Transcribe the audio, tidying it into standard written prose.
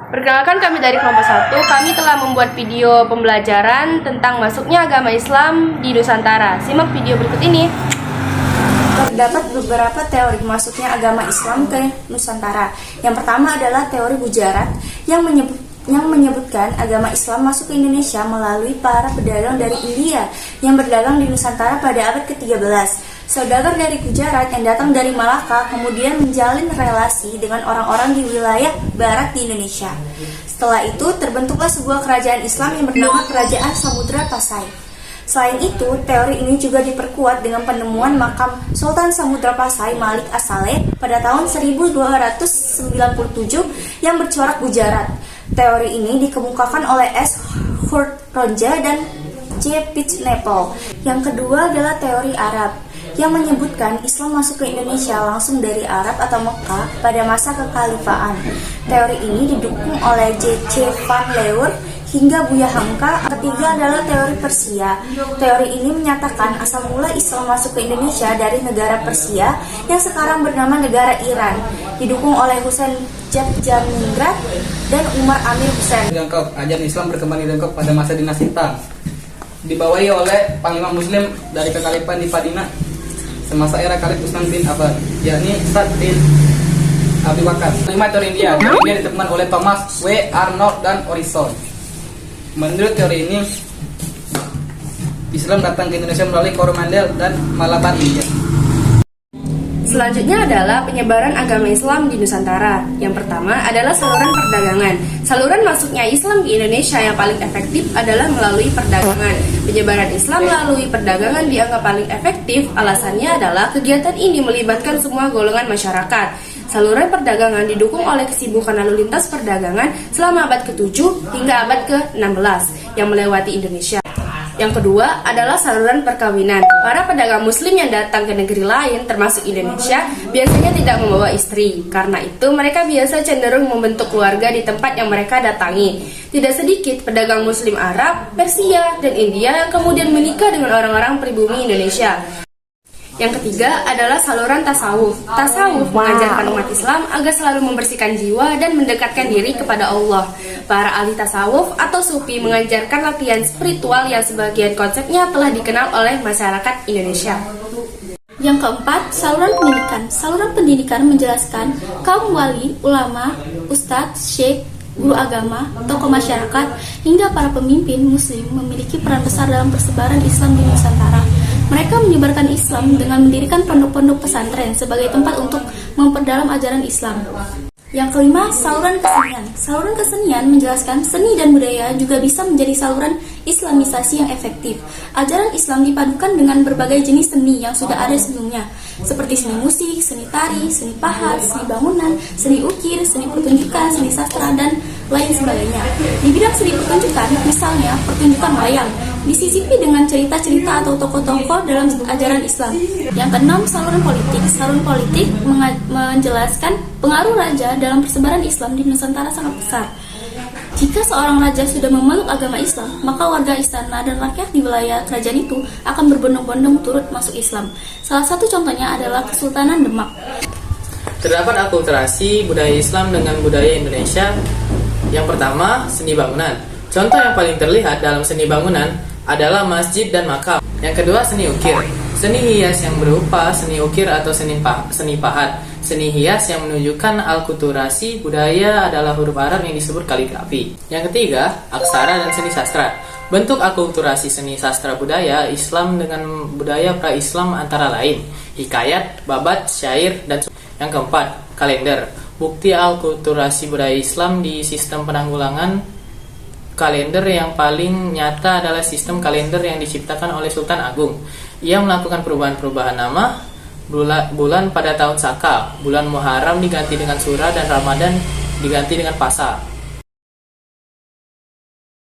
Perkenalkan, kami dari kelompok 1. Kami telah membuat video pembelajaran tentang masuknya agama Islam di Nusantara. Simak video berikut ini. Terdapat beberapa teori masuknya agama Islam ke Nusantara. Yang pertama adalah teori Gujarat yang menyebutkan agama Islam masuk ke Indonesia melalui para pedagang dari India yang berdagang di Nusantara pada abad ke-13. Saudagar dari Gujarat yang datang dari Malaka kemudian menjalin relasi dengan orang-orang di wilayah barat di Indonesia. Setelah itu terbentuklah sebuah kerajaan Islam yang bernama Kerajaan Samudra Pasai. Selain itu, teori ini juga diperkuat dengan penemuan makam Sultan Samudra Pasai Malik As-Saleh pada tahun 1297 yang bercorak Gujarat. Teori ini dikemukakan oleh S. Hurt Ronja dan C. Pitch Nepal. Yang kedua adalah teori Arab yang menyebutkan Islam masuk ke Indonesia langsung dari Arab atau Mekah pada masa kekhalifahan. Teori ini didukung oleh J.C. Van Leeuwen hingga Buya Hamka. Ketiga adalah teori Persia. Teori ini menyatakan asal mula Islam masuk ke Indonesia dari negara Persia yang sekarang bernama negara Iran, didukung oleh Husain Jatjaningrat dan Umar Amir Hussein. Tiongkok, ajaran Islam berkembang di Tiongkok pada masa dinasti Tang, dibawahi oleh panglima Muslim dari kekhalifahan di Madinah semasa era Khalid Utsman bin Affan, yakni Sa'd bin Abi Waqqas. Kelima, teori India. Teori India ditemukan oleh Thomas W. Arnold dan Orison. Menurut teori ini, Islam datang ke Indonesia melalui Coromandel dan Malabar, India. Selanjutnya adalah penyebaran agama Islam di Nusantara. Yang pertama adalah saluran perdagangan. Saluran masuknya Islam ke Indonesia yang paling efektif adalah melalui perdagangan. Penyebaran Islam melalui perdagangan dianggap paling efektif. Alasannya adalah kegiatan ini melibatkan semua golongan masyarakat. Saluran perdagangan didukung oleh kesibukan lalu lintas perdagangan selama abad ke-7 hingga abad ke-16 yang melewati Indonesia. Yang kedua adalah saluran perkawinan. Para pedagang muslim yang datang ke negeri lain termasuk Indonesia biasanya tidak membawa istri. Karena itu mereka biasa cenderung membentuk keluarga di tempat yang mereka datangi. Tidak sedikit pedagang muslim Arab, Persia, dan India yang kemudian menikah dengan orang-orang pribumi Indonesia. Yang ketiga adalah saluran tasawuf. Tasawuf mengajarkan umat Islam agar selalu membersihkan jiwa dan mendekatkan diri kepada Allah. Para ahli tasawuf atau sufi mengajarkan latihan spiritual yang sebagian konsepnya telah dikenal oleh masyarakat Indonesia. Yang keempat, saluran pendidikan. Saluran pendidikan menjelaskan kaum wali, ulama, ustadz, syekh, guru agama, tokoh masyarakat, hingga para pemimpin muslim memiliki peran besar dalam persebaran Islam di Nusantara. Mereka menyebarkan Islam dengan mendirikan pondok-pondok pesantren sebagai tempat untuk memperdalam ajaran Islam. Yang kelima, saluran kesenian. Saluran kesenian menjelaskan seni dan budaya juga bisa menjadi saluran islamisasi yang efektif. Ajaran Islam dipadukan dengan berbagai jenis seni yang sudah ada sebelumnya, seperti seni musik, seni tari, seni pahat, seni bangunan, seni ukir, seni pertunjukan, seni sastra, dan lain sebagainya. Di bidang seni pertunjukan, misalnya pertunjukan wayang, disisipi dengan cerita-cerita atau tokoh-tokoh dalam ajaran Islam. Yang keenam, saluran politik. Saluran politik menjelaskan pengaruh raja dalam persebaran Islam di Nusantara sangat besar. Jika seorang raja sudah memeluk agama Islam, maka warga istana dan rakyat di wilayah kerajaan itu akan berbondong-bondong turut masuk Islam. Salah satu contohnya adalah Kesultanan Demak. Terdapat akulturasi budaya Islam dengan budaya Indonesia. Yang pertama, seni bangunan. Contoh yang paling terlihat dalam seni bangunan adalah masjid dan makam. Yang kedua, seni ukir. Seni hias yang berupa seni ukir atau seni pahat. Seni hias yang menunjukkan akulturasi budaya adalah huruf Arab yang disebut kaligrafi. Yang ketiga, aksara dan seni sastra. Bentuk akulturasi seni sastra budaya Islam dengan budaya pra-Islam antara lain hikayat, babat, syair, dan yang keempat, kalender. Bukti akulturasi budaya Islam di sistem penanggulangan kalender yang paling nyata adalah sistem kalender yang diciptakan oleh Sultan Agung. Ia melakukan perubahan-perubahan nama bulan pada tahun Saka. Bulan Muharram diganti dengan Sura dan Ramadan diganti dengan Pasa.